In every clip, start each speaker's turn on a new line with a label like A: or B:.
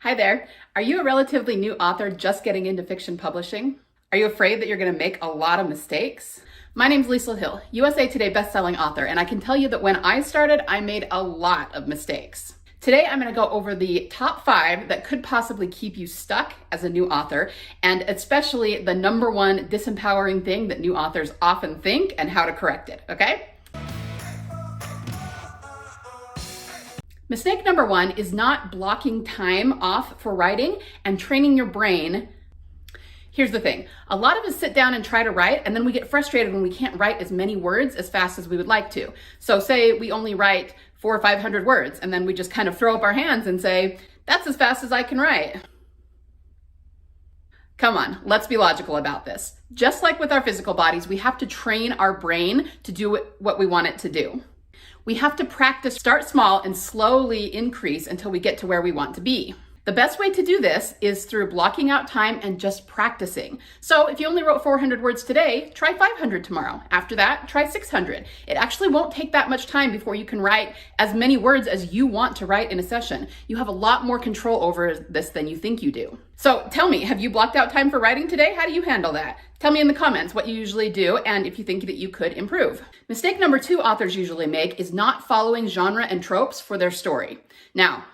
A: Hi there. Are you a relatively new author just getting into fiction publishing? Are you afraid that you're going to make a lot of mistakes? My name's Lisa Hill, USA Today bestselling author, and I can tell you that when I started, I made a lot of mistakes. Today, I'm going to go over the top 5 that could possibly keep you stuck as a new author, and especially the number 1 disempowering thing that new authors often think and how to correct it, okay? Mistake number 1 is not blocking time off for writing and training your brain. Here's the thing. A lot of us sit down and try to write, and then we get frustrated when we can't write as many words as fast as we would like to. So say we only write 400 or 500 words, and then we just kind of throw up our hands and say, that's as fast as I can write. Come on, let's be logical about this. Just like with our physical bodies, we have to train our brain to do what we want it to do. We have to practice, start small and slowly increase until we get to where we want to be. The best way to do this is through blocking out time and just practicing. So if you only wrote 400 words today, try 500 tomorrow. After that, try 600. It actually won't take that much time before you can write as many words as you want to write in a session. You have a lot more control over this than you think you do. So tell me, have you blocked out time for writing today? How do you handle that? Tell me in the comments what you usually do and if you think that you could improve. Mistake number 2 authors usually make is not following genre and tropes for their story. Now,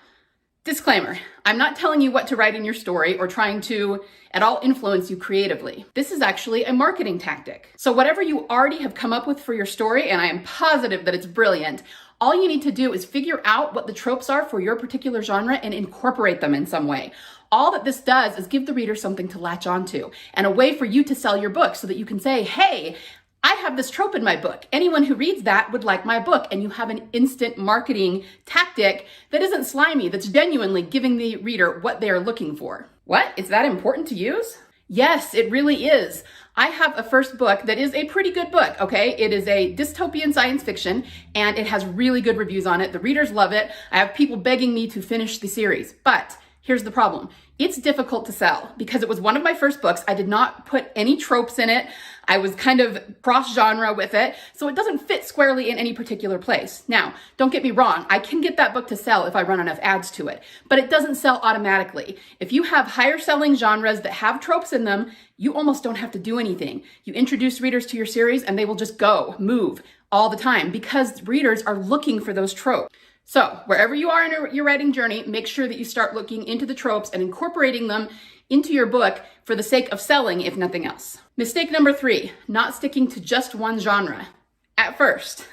A: disclaimer, I'm not telling you what to write in your story or trying to at all influence you creatively. This is actually a marketing tactic. So whatever you already have come up with for your story, and I am positive that it's brilliant, all you need to do is figure out what the tropes are for your particular genre and incorporate them in some way. All that this does is give the reader something to latch onto and a way for you to sell your book so that you can say, hey, I have this trope in my book. Anyone who reads that would like my book. And you have an instant marketing tactic that isn't slimy, that's genuinely giving the reader what they are looking for. What? Is that important to use? Yes, it really is. I have a first book that is a pretty good book, okay? It is a dystopian science fiction, and it has really good reviews on it. The readers love it. I have people begging me to finish the series, but here's the problem. It's difficult to sell because it was one of my first books. I did not put any tropes in it. I was kind of cross-genre with it, so it doesn't fit squarely in any particular place. Now, don't get me wrong. I can get that book to sell if I run enough ads to it, but it doesn't sell automatically. If you have higher selling genres that have tropes in them, you almost don't have to do anything. You introduce readers to your series and they will just move all the time because readers are looking for those tropes. So wherever you are in your writing journey, make sure that you start looking into the tropes and incorporating them into your book for the sake of selling, if nothing else. Mistake number 3, not sticking to just one genre. At first,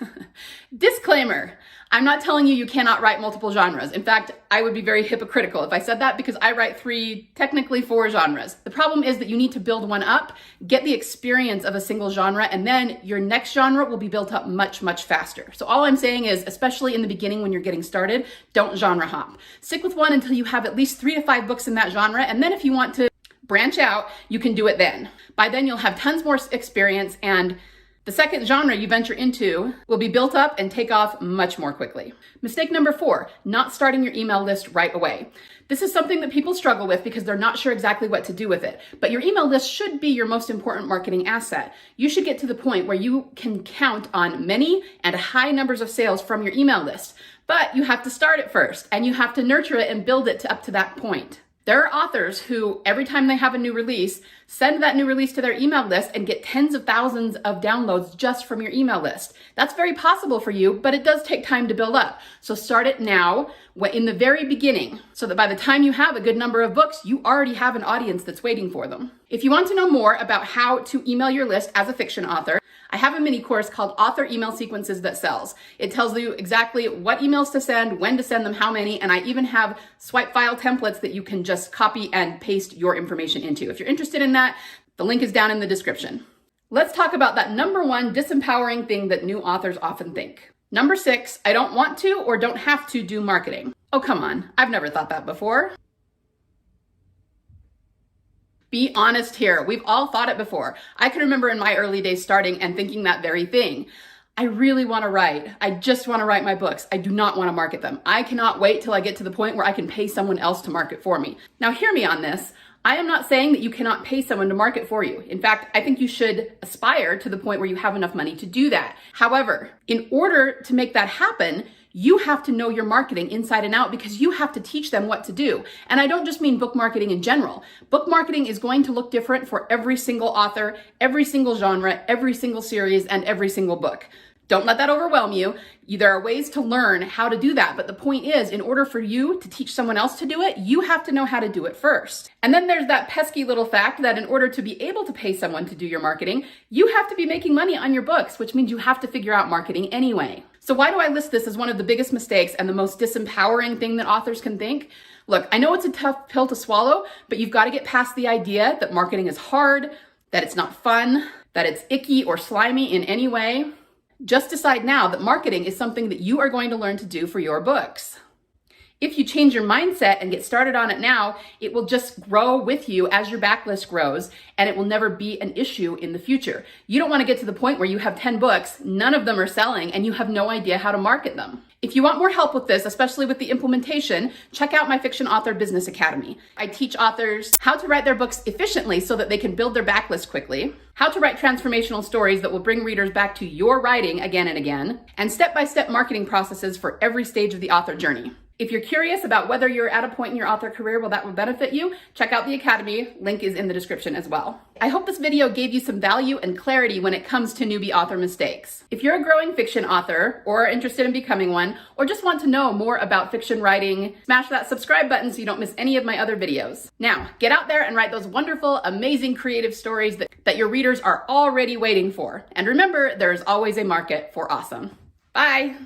A: disclaimer, I'm not telling you cannot write multiple genres. In fact, I would be very hypocritical if I said that because I write 3, technically 4 genres. The problem is that you need to build one up, get the experience of a single genre, and then your next genre will be built up much, much faster. So all I'm saying is, especially in the beginning when you're getting started, don't genre hop. Stick with one until you have at least 3 to 5 books in that genre, and then if you want to branch out, you can do it then. By then you'll have tons more experience, and the second genre you venture into will be built up and take off much more quickly. Mistake number 4, not starting your email list right away. This is something that people struggle with because they're not sure exactly what to do with it. But your email list should be your most important marketing asset. You should get to the point where you can count on many and high numbers of sales from your email list. But you have to start it first, and you have to nurture it and build it up to that point. There are authors who, every time they have a new release, send that new release to their email list and get tens of thousands of downloads just from your email list. That's very possible for you, but it does take time to build up. So start it now, in the very beginning, so that by the time you have a good number of books, you already have an audience that's waiting for them. If you want to know more about how to email your list as a fiction author, I have a mini course called Author Email Sequences That Sells. It tells you exactly what emails to send, when to send them, how many, and I even have swipe file templates that you can just copy and paste your information into. If you're interested in that, the link is down in the description. Let's talk about that number 1 disempowering thing that new authors often think. Number 6, I don't want to or don't have to do marketing. Oh, come on, I've never thought that before. Be honest here. We've all thought it before. I can remember in my early days starting and thinking that very thing. I really want to write. I just want to write my books. I do not want to market them. I cannot wait till I get to the point where I can pay someone else to market for me. Now hear me on this. I am not saying that you cannot pay someone to market for you. In fact, I think you should aspire to the point where you have enough money to do that. However, in order to make that happen, You have to know your marketing inside and out because you have to teach them what to do. And I don't just mean book marketing in general. Book marketing is going to look different for every single author, every single genre, every single series, and every single book. Don't let that overwhelm you. There are ways to learn how to do that. But the point is, in order for you to teach someone else to do it, you have to know how to do it first. And then there's that pesky little fact that in order to be able to pay someone to do your marketing, you have to be making money on your books, which means you have to figure out marketing anyway. So why do I list this as one of the biggest mistakes and the most disempowering thing that authors can think? Look, I know it's a tough pill to swallow, but you've got to get past the idea that marketing is hard, that it's not fun, that it's icky or slimy in any way. Just decide now that marketing is something that you are going to learn to do for your books. If you change your mindset and get started on it now, it will just grow with you as your backlist grows, and it will never be an issue in the future. You don't want to get to the point where you have 10 books, none of them are selling, and you have no idea how to market them. If you want more help with this, especially with the implementation, check out my Fiction Author Business Academy. I teach authors how to write their books efficiently so that they can build their backlist quickly, how to write transformational stories that will bring readers back to your writing again and again, and step-by-step marketing processes for every stage of the author journey. If you're curious about whether you're at a point in your author career where that will benefit you, check out the Academy. Link is in the description as well. I hope this video gave you some value and clarity when it comes to newbie author mistakes. If you're a growing fiction author or are interested in becoming one, or just want to know more about fiction writing, smash that subscribe button so you don't miss any of my other videos. Now, get out there and write those wonderful, amazing creative stories that your readers are already waiting for. And remember, there's always a market for awesome. Bye.